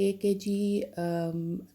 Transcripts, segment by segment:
1 kg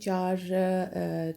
4